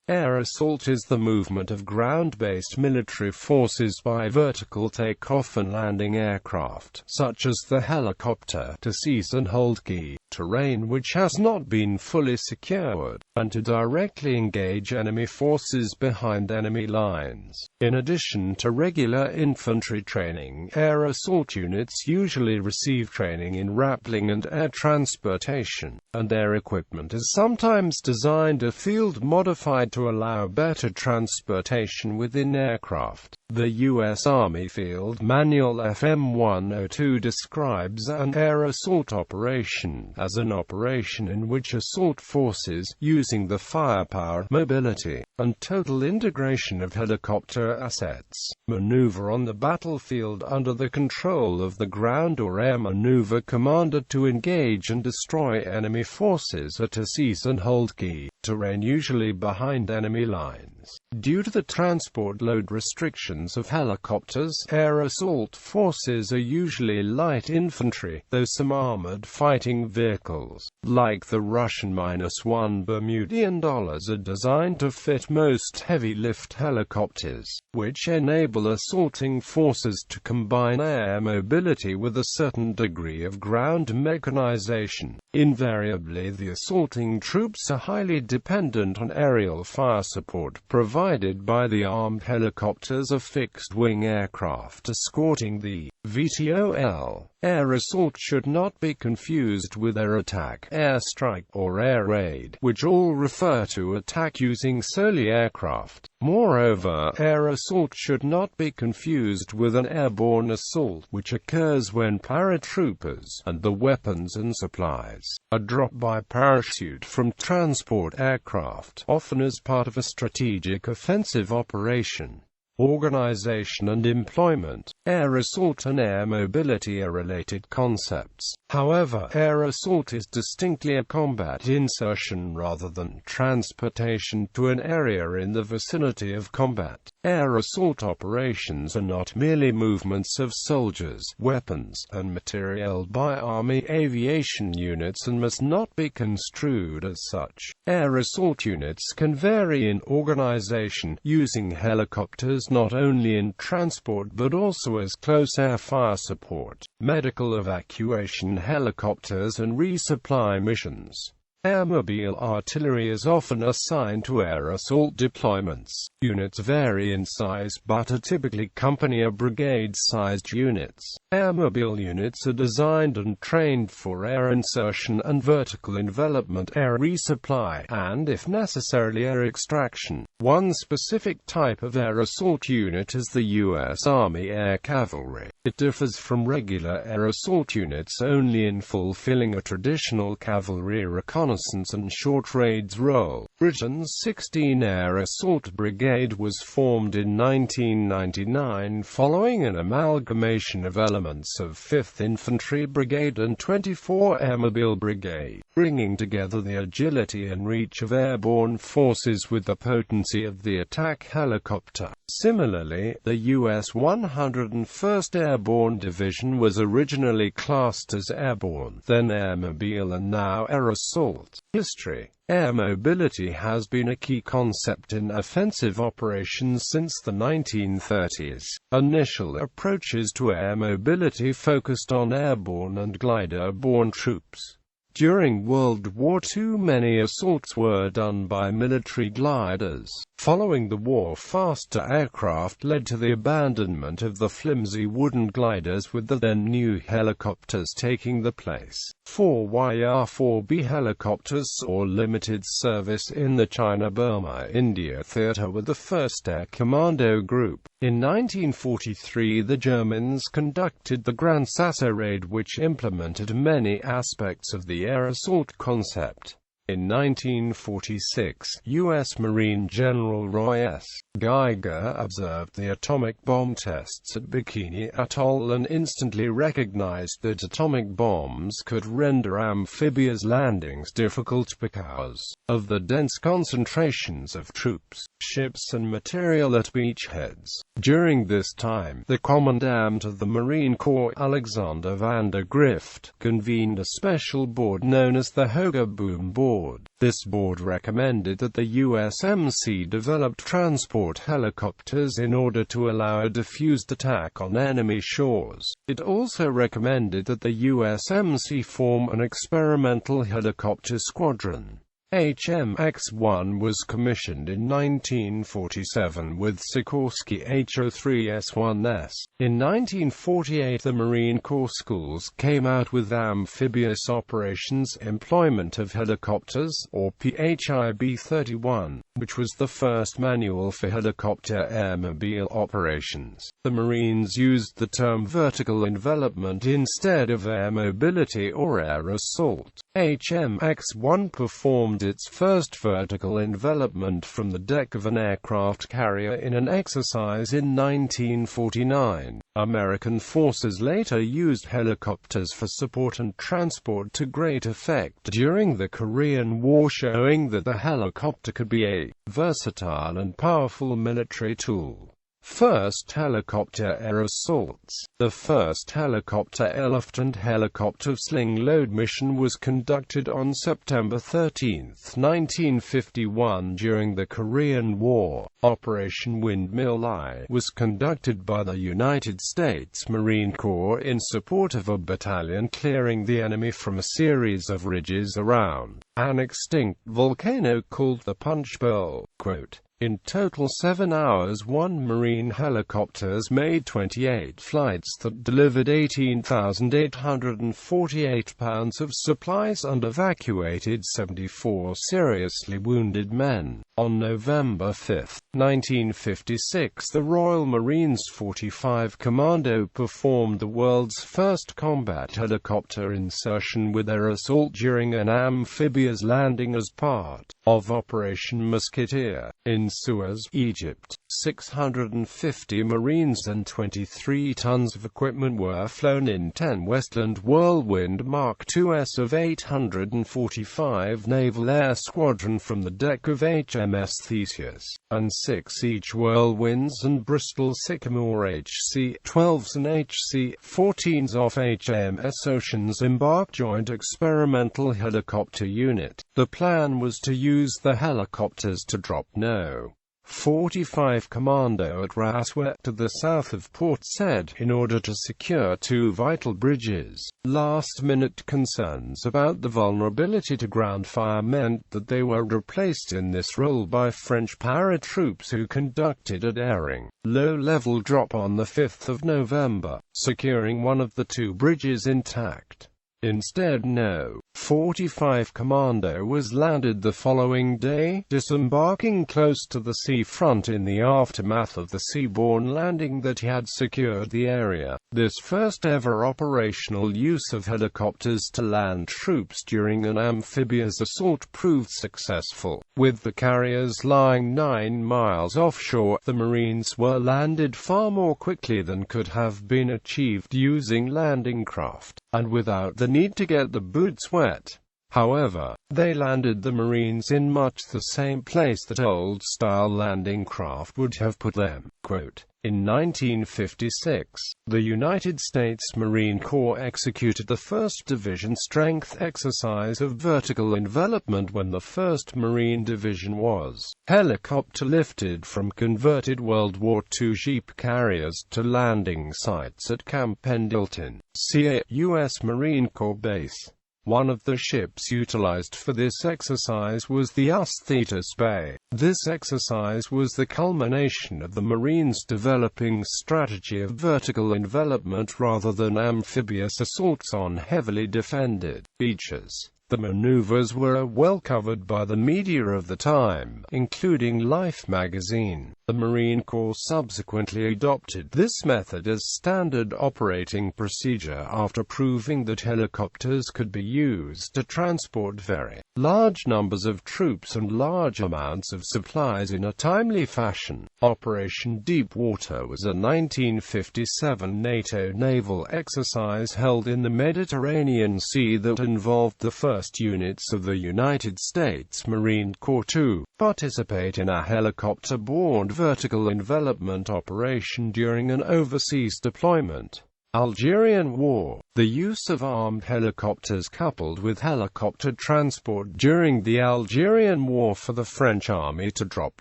Air assault is the movement of ground-based military forces by vertical takeoff and landing aircraft, such as the helicopter, to seize and hold key terrain which has not been fully secured, and to directly engage enemy forces behind enemy lines. In addition to regular infantry training, air assault units usually receive training in rappelling and air transportation, and their equipment is sometimes designed or field-modified to allow better transportation within aircraft. The U.S. Army Field Manual FM 102 describes an air assault operation as an operation in which assault forces, using the firepower, mobility, and total integration of helicopter assets, maneuver on the battlefield under the control of the ground or air maneuver commander to engage and destroy enemy forces or to seize and hold key terrain usually behind enemy lines. Due to the transport load restrictions of helicopters, air assault forces are usually light infantry, though some armored fighting vehicles, like the Russian -1 Bermudian dollars, are designed to fit most heavy-lift helicopters, which enable assaulting forces to combine air mobility with a certain degree of ground mechanization. Invariably, the assaulting troops are highly dependent on aerial fire support provided by the armed helicopters or fixed-wing aircraft escorting the VTOL. Air assault should not be confused with air attack, air strike, or air raid, which all refer to attack using solely aircraft. Moreover, air assault should not be confused with an airborne assault, which occurs when paratroopers, and the weapons and supplies, are dropped by parachute from transport aircraft, often as part of a strategic offensive operation. Organization and employment. Air assault and air mobility are related concepts. However, air assault is distinctly a combat insertion rather than transportation to an area in the vicinity of combat. Air assault operations are not merely movements of soldiers, weapons, and materiel by Army aviation units and must not be construed as such. Air assault units can vary in organization, using helicopters not only in transport but also as close air fire support, medical evacuation helicopters and resupply missions. Airmobile artillery is often assigned to air assault deployments. Units vary in size but are typically company or brigade-sized units. Airmobile units are designed and trained for air insertion and vertical envelopment, air resupply, and if necessary air extraction. One specific type of air assault unit is the U.S. Army Air Cavalry. It differs from regular air assault units only in fulfilling a traditional cavalry reconnaissance and short raids role. Britain's 16 Air Assault Brigade was formed in 1999 following an amalgamation of elements of 5th Infantry Brigade and 24 Airmobile Brigade, bringing together the agility and reach of airborne forces with the potency of the attack helicopter. Similarly, the U.S. 101st Airborne Division was originally classed as airborne, then airmobile and now air assault. History. Air mobility has been a key concept in offensive operations since the 1930s. Initial approaches to air mobility focused on airborne and glider-borne troops. During World War II, many assaults were done by military gliders. Following the war, faster aircraft led to the abandonment of the flimsy wooden gliders, with the then new helicopters taking the place. 4YR-4B helicopters saw limited service in the China-Burma-India theater with the 1st Air Commando Group. In 1943, the Germans conducted the Grand Sasso raid, which implemented many aspects of the air assault concept. In 1946, U.S. Marine General Roy S. Geiger observed the atomic bomb tests at Bikini Atoll and instantly recognized that atomic bombs could render amphibious landings difficult because of the dense concentrations of troops, ships and material at beachheads. During this time, the Commandant of the Marine Corps, Alexander van der Grift, convened a special board known as the Hoga Boom Board, board. This board recommended that the USMC develop transport helicopters in order to allow a diffused attack on enemy shores. It also recommended that the USMC form an experimental helicopter squadron. HMX-1 was commissioned in 1947 with Sikorsky HO-3S-1S. In 1948 the Marine Corps schools came out with Amphibious Operations Employment of Helicopters, or PHIB-31, which was the first manual for helicopter airmobile operations. The Marines used the term vertical envelopment instead of air mobility or air assault. HMX-1 performed its first vertical envelopment from the deck of an aircraft carrier in an exercise in 1949. American forces later used helicopters for support and transport to great effect during the Korean War, showing that the helicopter could be a versatile and powerful military tool. First helicopter air assaults. The first helicopter airlift and helicopter sling load mission was conducted on September 13, 1951 during the Korean War. Operation Windmill I was conducted by the United States Marine Corps in support of a battalion clearing the enemy from a series of ridges around an extinct volcano called the Punch Bowl. Quote, "In total 7 hours 1 Marine helicopters made 28 flights that delivered 18,848 pounds of supplies and evacuated 74 seriously wounded men." On November 5, 1956, the Royal Marines 45 Commando performed the world's first combat helicopter insertion with air assault during an amphibious landing as part of Operation Musketeer in Suez, Egypt. 650 Marines and 23 tons of equipment were flown in 10 Westland Whirlwind Mark IIs of 845 Naval Air Squadron from the deck of HMS Theseus, and 6 each Whirlwinds and Bristol Sycamore HC-12s and HC-14s off HMS Oceans embarked Joint Experimental Helicopter Unit. The plan was to use the helicopters to drop No. 45 Commando at Raswet to the south of Port Said in order to secure 2 vital bridges. Last-minute concerns about the vulnerability to ground fire meant that they were replaced in this role by French paratroops who conducted a daring, low-level drop on the 5th of November, securing one of the 2 bridges intact. Instead, No. 45 Commando was landed the following day, disembarking close to the seafront in the aftermath of the seaborne landing that had secured the area. This first-ever operational use of helicopters to land troops during an amphibious assault proved successful. With the carriers lying 9 miles offshore, the Marines were landed far more quickly than could have been achieved using landing craft, and without the need to get the boots wet. However, they landed the Marines in much the same place that old-style landing craft would have put them. Quote, "In 1956, the United States Marine Corps executed the first division strength exercise of vertical envelopment when the 1st Marine Division was helicopter-lifted from converted World War II Jeep carriers to landing sites at Camp Pendleton, CA, U.S. Marine Corps Base. One of the ships utilized for this exercise was the US Thetis Bay. This exercise was the culmination of the Marines developing strategy of vertical envelopment rather than amphibious assaults on heavily defended beaches. The maneuvers were well covered by the media of the time, including Life magazine. The Marine Corps subsequently adopted this method as standard operating procedure after proving that helicopters could be used to transport very large numbers of troops and large amounts of supplies in a timely fashion. Operation Deepwater was a 1957 NATO naval exercise held in the Mediterranean Sea that involved the first units of the United States Marine Corps to participate in a helicopter-borne vertical envelopment operation during an overseas deployment. Algerian War. The use of armed helicopters coupled with helicopter transport during the Algerian War for the French army to drop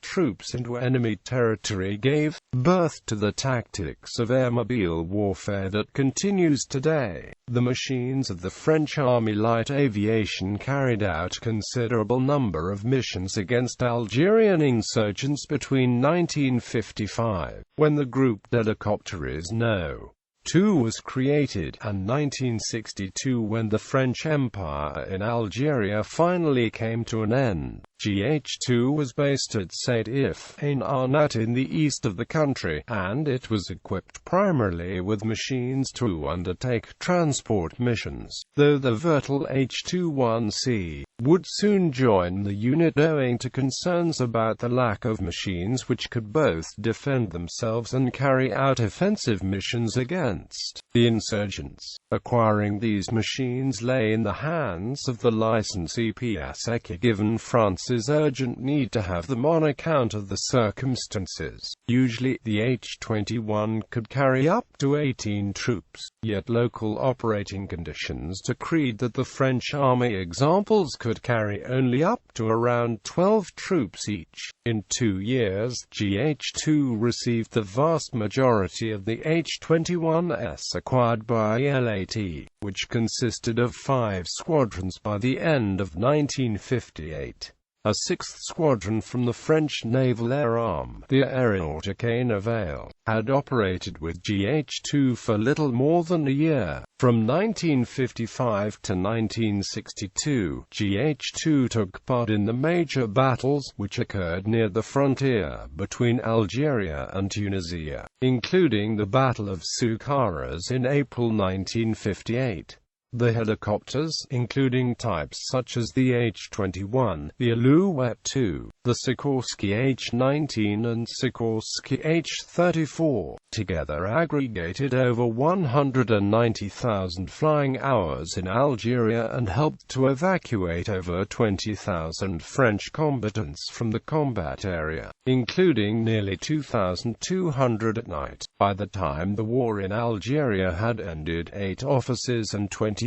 troops into enemy territory gave birth to the tactics of airmobile warfare that continues today. The machines of the French Army Light Aviation carried out a considerable number of missions against Algerian insurgents between 1955, when the grouped helicopter is No. 2 was created, and 1962 when the French Empire in Algeria finally came to an end. GH2 was based at Saint-If in Arnat in the east of the country, and it was equipped primarily with machines to undertake transport missions, though the Vertal H-21C would soon join the unit owing to concerns about the lack of machines which could both defend themselves and carry out offensive missions against the insurgents. Acquiring these machines lay in the hands of the licensee PSEC, given France's urgent need to have them on account of the circumstances. Usually, the H-21 could carry up to 18 troops, yet local operating conditions decreed that the French army examples could carry only up to around 12 troops each. In 2 years, GH2 received the vast majority of the H-21s acquired by LAT, which consisted of 5 squadrons by the end of 1958. A 6th squadron from the French naval air arm, the Aéronautique Navale, had operated with GH2 for little more than a year. From 1955 to 1962, GH2 took part in the major battles which occurred near the frontier between Algeria and Tunisia, including the Battle of Soukharas in April 1958. The helicopters, including types such as the H-21, the Alouette II, the Sikorsky H-19 and Sikorsky H-34, together aggregated over 190,000 flying hours in Algeria and helped to evacuate over 20,000 French combatants from the combat area, including nearly 2,200 at night. By the time the war in Algeria had ended, 8 officers and 23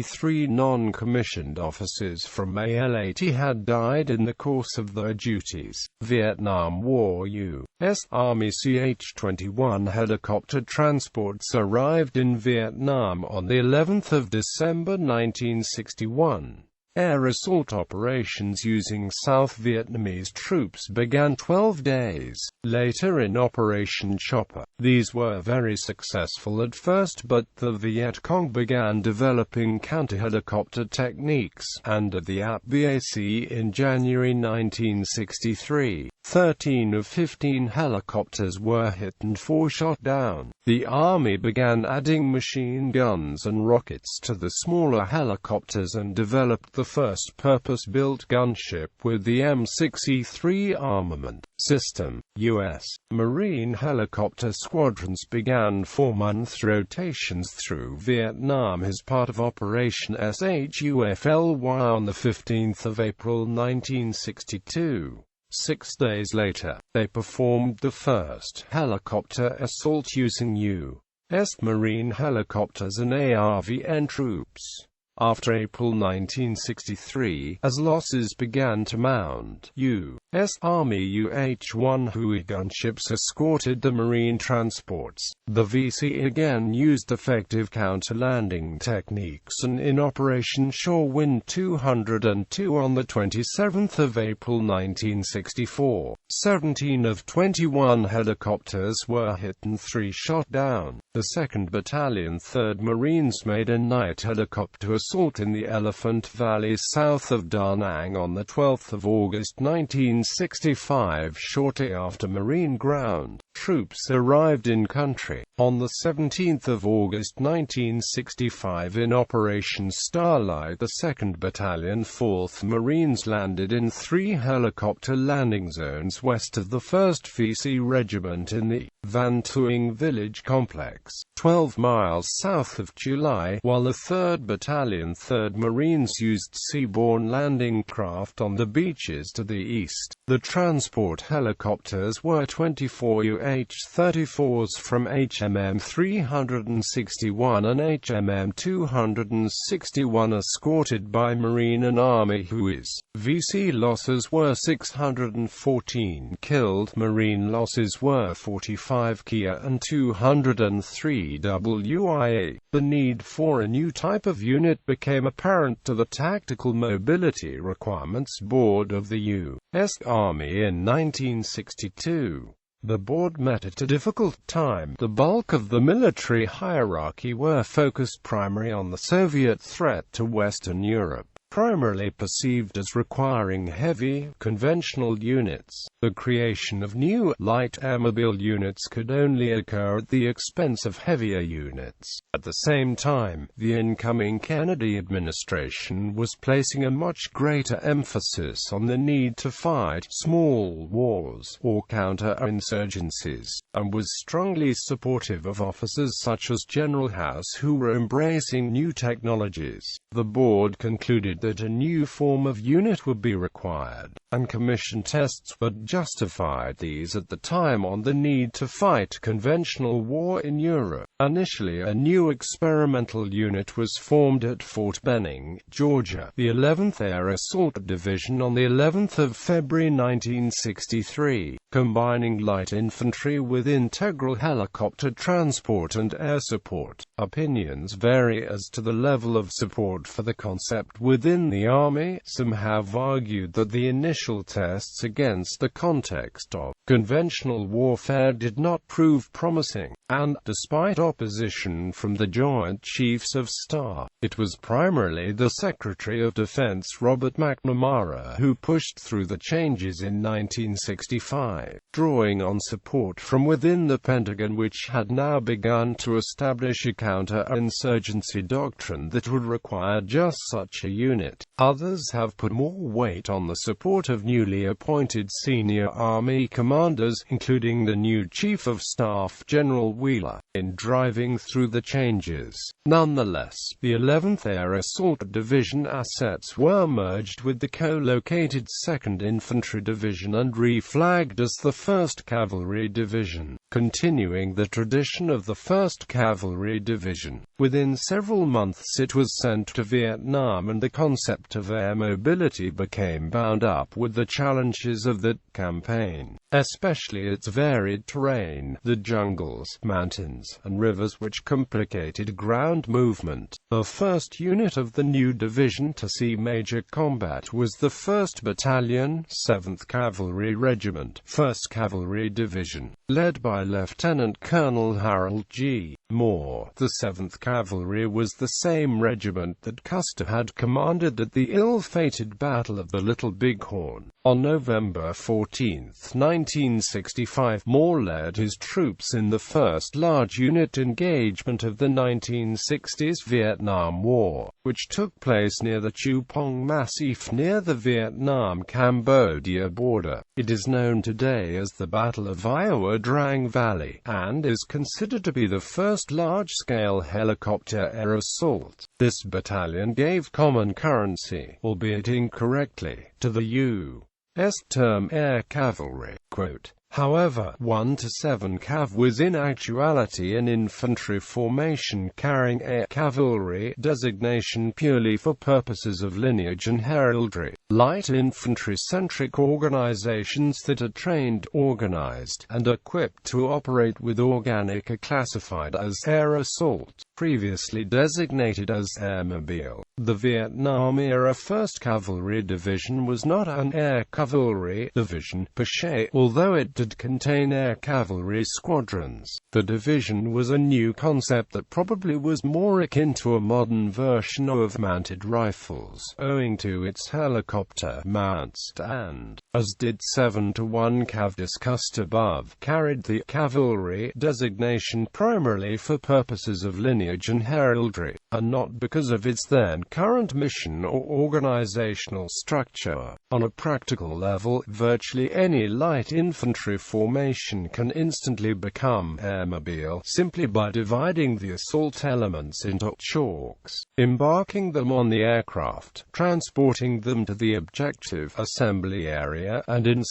non-commissioned officers from ALAT had died in the course of their duties. Vietnam War. U.S. Army CH-21 helicopter transports arrived in Vietnam on the 11th of December 1961. Air assault operations using South Vietnamese troops began 12 days later in Operation Chopper. These were very successful at first, but the Viet Cong began developing counter-helicopter techniques, and at the APBAC in January 1963, 13 of 15 helicopters were hit and 4 shot down. The Army began adding machine guns and rockets to the smaller helicopters and developed the first purpose-built gunship with the M6E3 armament system. U.S. Marine helicopter squadrons began 4-month rotations through Vietnam as part of Operation SHUFLY on 15 April 1962. 6 days later, they performed the first helicopter assault using U.S. Marine helicopters and ARVN troops. After April 1963, as losses began to mount, U.S. Army UH-1 Huey gunships escorted the Marine transports. The VC again used effective counter-landing techniques, and in Operation Shore Wind 202 on the 27th of April 1964, 17 of 21 helicopters were hit and 3 shot down. The 2nd Battalion 3rd Marines made a night helicopter assault in the Elephant Valley south of Da Nang on 12 August 1965. Shortly after Marine ground troops arrived in country. On 17 August 1965 in Operation Starlight, the 2nd Battalion 4th Marines landed in 3 helicopter landing zones west of the 1st VC Regiment in the Van Tuing village complex, 12 miles south of July, while the 3rd Battalion 3rd Marines used seaborne landing craft on the beaches to the east. The transport helicopters were 24 UH-34s from HMM 361 and HMM 261 escorted by Marine and Army Hueys. VC losses were 614 killed, Marine losses were 45 Kia and 203 WIA. The need for a new type of unit became apparent to the Tactical Mobility Requirements Board of the U.S. Army in 1962. The board met at a difficult time. The bulk of the military hierarchy were focused primarily on the Soviet threat to Western Europe, primarily perceived as requiring heavy, conventional units. The creation of new, light airmobile units could only occur at the expense of heavier units. At the same time, the incoming Kennedy administration was placing a much greater emphasis on the need to fight small wars, or counterinsurgencies, and was strongly supportive of officers such as General House who were embracing new technologies. The board concluded that a new form of unit would be required, and commissioned tests, but justified these at the time on the need to fight conventional war in Europe. Initially, a new experimental unit was formed at Fort Benning, Georgia, the 11th Air Assault Division on the 11th of February 1963, combining light infantry with integral helicopter transport and air support. Opinions vary as to the level of support for the concept within the Army. Some have argued that the initial tests against the context of conventional warfare did not prove promising, and, despite opposition from the Joint Chiefs of Staff, it was primarily the Secretary of Defense Robert McNamara who pushed through the changes in 1965, drawing on support from within the Pentagon, which had now begun to establish a counterinsurgency doctrine that would require just such a unit. Others have put more weight on the support of newly appointed senior Army commanders, including the new Chief of Staff General Wheeler, in driving through the changes. Nonetheless, the 11th Air Assault Division assets were merged with the co-located 2nd Infantry Division and reflagged as the 1st Cavalry Division, continuing the tradition of the 1st Cavalry Division. Within several months it was sent to Vietnam, and the concept of air mobility became bound up with the challenges of that campaign, especially its varied terrain, the jungles, mountains, and rivers which complicated ground movement. The first unit of the new division to see major combat was the 1st Battalion, 7th Cavalry Regiment, 1st Cavalry Division, led by Lieutenant Colonel Harold G. Moore. The 7th Cavalry was the same regiment that Custer had commanded at the ill-fated Battle of the Little Bighorn. On November 14, 1965, Moore led his troops in the first large unit engagement of the 1960s Vietnam War, which took place near the Chupong Massif near the Vietnam-Cambodia border. It is known today as the Battle of Iowa Drang Valley, and is considered to be the first large-scale helicopter air assault. This battalion gave common currency, albeit incorrectly, to the U.S. term air cavalry. Quote, however, 1 to 7 Cav was in actuality an infantry formation carrying air cavalry designation purely for purposes of lineage and heraldry. Light infantry-centric organizations that are trained, organized, and equipped to operate with organic are classified as air assault, previously designated as airmobile. The Vietnam-era 1st Cavalry Division was not an air cavalry division per se, although it did contain air cavalry squadrons. The division was a new concept that probably was more akin to a modern version of mounted rifles, owing to its helicopter mounts, and, as did 7 to 1 Cav discussed above, carried the cavalry designation primarily for purposes of lineage and heraldry, and not because of its then current mission or organizational structure. On a practical level, virtually any light infantry formation can instantly become airmobile simply by dividing the assault elements into chalks, embarking them on the aircraft, transporting them to the objective assembly area, and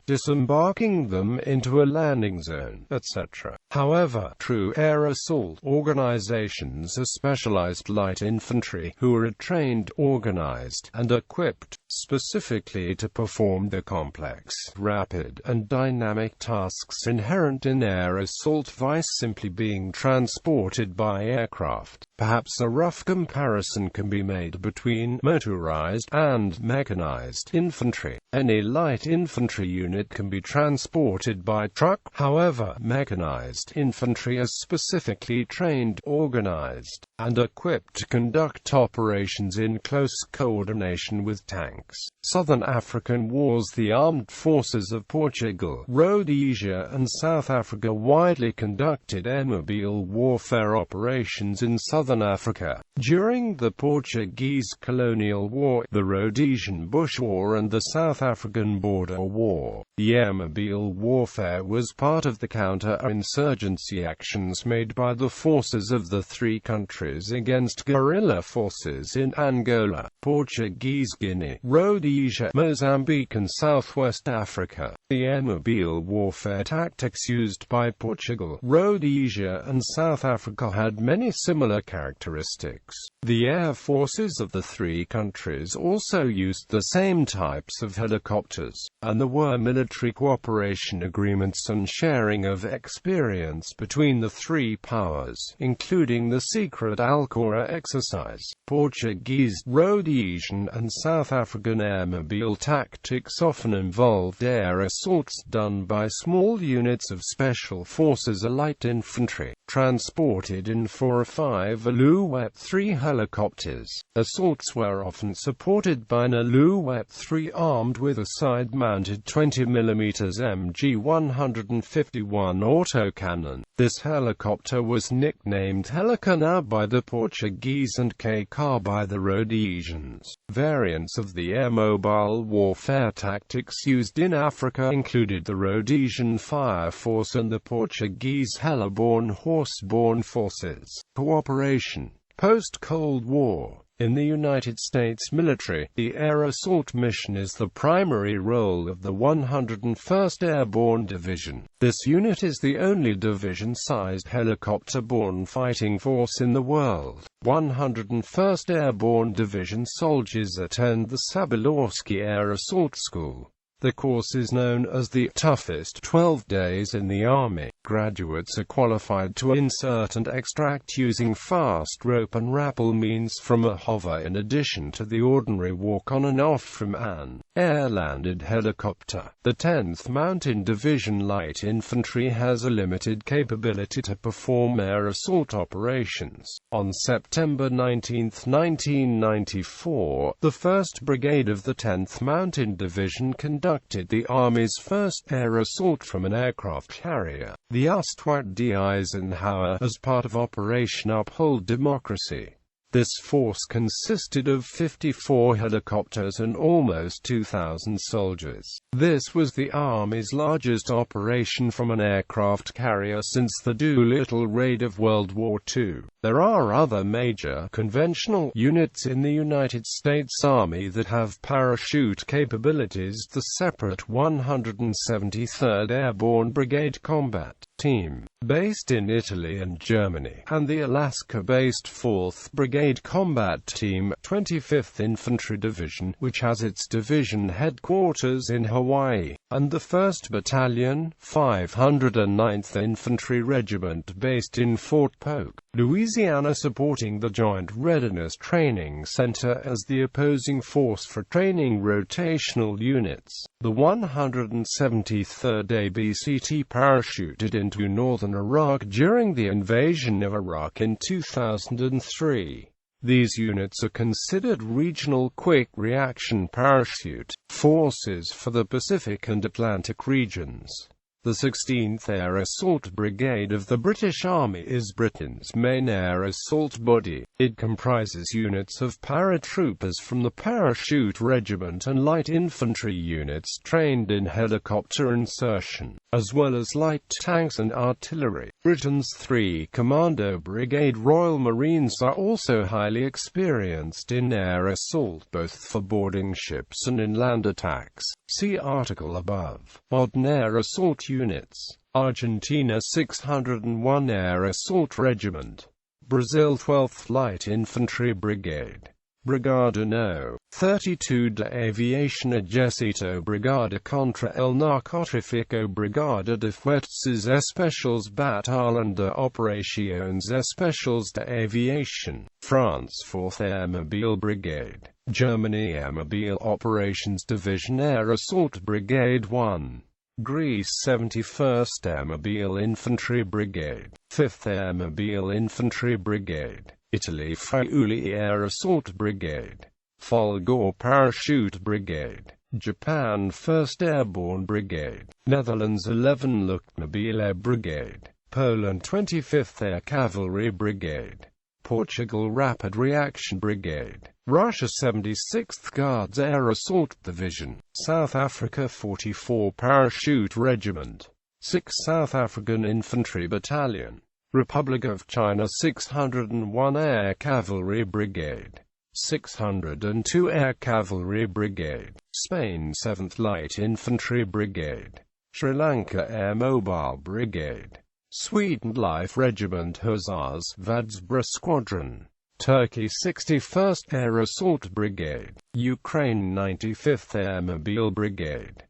disembarking them into a landing zone, etc. However, true air assault organizations are specialized light infantry who are trained, organized, and equipped specifically to perform the complex, rapid, and dynamic tasks inherent in air assault vice simply being transported by aircraft. Perhaps a rough comparison can be made between motorized and mechanized infantry. Any light infantry unit can be transported by truck. However, mechanized infantry is specifically trained, organized, and equipped to conduct operations in close coordination with tanks. Southern African wars. The armed forces of Portugal, Rhodesia, and South Africa widely conducted airmobile warfare operations in southern Africa. During the Portuguese colonial war, the Rhodesian Bush War, and the South African Border War, the airmobile warfare was part of the counter-insurgency actions made by the forces of the three countries against guerrilla forces in Angola, Portuguese Guinea, Rhodesia, Mozambique, and Southwest Africa. The airmobile warfare tactics used by Portugal, Rhodesia, and South Africa had many similar characteristics. The air forces of the three countries also used the same types of helicopters, and there were military cooperation agreements and sharing of experience between the three powers, including the secret Alcora exercise. Portuguese, Rhodesian, and South African airmobile tactics often involved air assaults done by small units of special forces or light infantry, transported in 4 or 5 Alouette 3 helicopters. Assaults were often supported by an Alouette 3 armed with a side-mounted 20mm MG-151 autocannon. This helicopter was nicknamed Helicana by the Portuguese and K-Car by the Rhodesians. Variants of the air-mobile warfare tactics used in Africa included the Rhodesian Fire Force and the Portuguese heliborne horseborne forces. Cooperation. Post-Cold War. In the United States military, the air assault mission is the primary role of the 101st Airborne Division. This unit is the only division-sized helicopter-borne fighting force in the world. 101st Airborne Division soldiers attend the Sabilorski Air Assault School. The course is known as the toughest 12 days in the Army. Graduates are qualified to insert and extract using fast rope and rappel means from a hover in addition to the ordinary walk on and off from an air-landed helicopter. The 10th Mountain Division Light Infantry has a limited capability to perform air assault operations. On September 19, 1994, the 1st Brigade of the 10th Mountain Division conducted the Army's first air assault from an aircraft carrier, the Ostwart D. Eisenhower, as part of Operation Uphold Democracy. This force consisted of 54 helicopters and almost 2,000 soldiers. This was the Army's largest operation from an aircraft carrier since the Doolittle Raid of World War II. There are other major conventional units in the United States Army that have parachute capabilities: the separate 173rd Airborne Brigade Combat Team, based in Italy and Germany, and the Alaska-based 4th Brigade Combat Team, 25th Infantry Division, which has its division headquarters in Hawaii, and the 1st Battalion, 509th Infantry Regiment based in Fort Polk, Louisiana, supporting the Joint Readiness Training Center as the opposing force for training rotational units. The 173rd ABCT parachuted into northern Iraq during the invasion of Iraq in 2003. These units are considered regional quick reaction parachute forces for the Pacific and Atlantic regions. The 16th Air Assault Brigade of the British Army is Britain's main air assault body. It comprises units of paratroopers from the Parachute Regiment and light infantry units trained in helicopter insertion, as well as light tanks and artillery. Britain's 3 Commando Brigade Royal Marines are also highly experienced in air assault, both for boarding ships and inland attacks. See article above. Modern air assault units: Argentina 601 Air Assault Regiment, Brazil 12th Light Infantry Brigade, Brigada No. 32 de Aviación Ejército, Brigada contra el Narcotráfico, Brigada de Fuerzas Especiales Batalhão de Operações Especiales de Aviación, France 4th Airmobile Brigade, Germany Airmobile Operations Division Air Assault Brigade 1, Greece 71st Airmobile Infantry Brigade, 5th Airmobile Infantry Brigade, Italy Friuli Air Assault Brigade, Folgore Parachute Brigade, Japan 1st Airborne Brigade, Netherlands 11 Luchtmobile Brigade, Poland 25th Air Cavalry Brigade, Portugal Rapid Reaction Brigade, Russia 76th Guards Air Assault Division, South Africa 44 Parachute Regiment, 6th South African Infantry Battalion, Republic of China 601 Air Cavalry Brigade, 602 Air Cavalry Brigade, Spain 7th Light Infantry Brigade, Sri Lanka Air Mobile Brigade, Sweden Life Regiment Hussars Vadsbra Squadron, Turkey 61st Air Assault Brigade, Ukraine 95th Airmobile Brigade,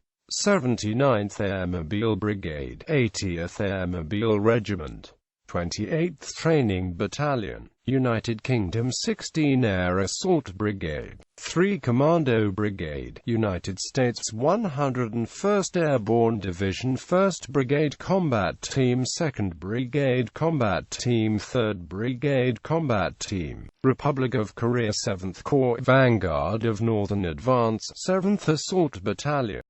79th Airmobile Brigade, 80th Airmobile Regiment, 28th Training Battalion, United Kingdom 16 Air Assault Brigade, 3 Commando Brigade, United States 101st Airborne Division, 1st Brigade Combat Team, 2nd Brigade Combat Team, 3rd Brigade Combat Team, Republic of Korea 7th Corps, Vanguard of Northern Advance, 7th Assault Battalion.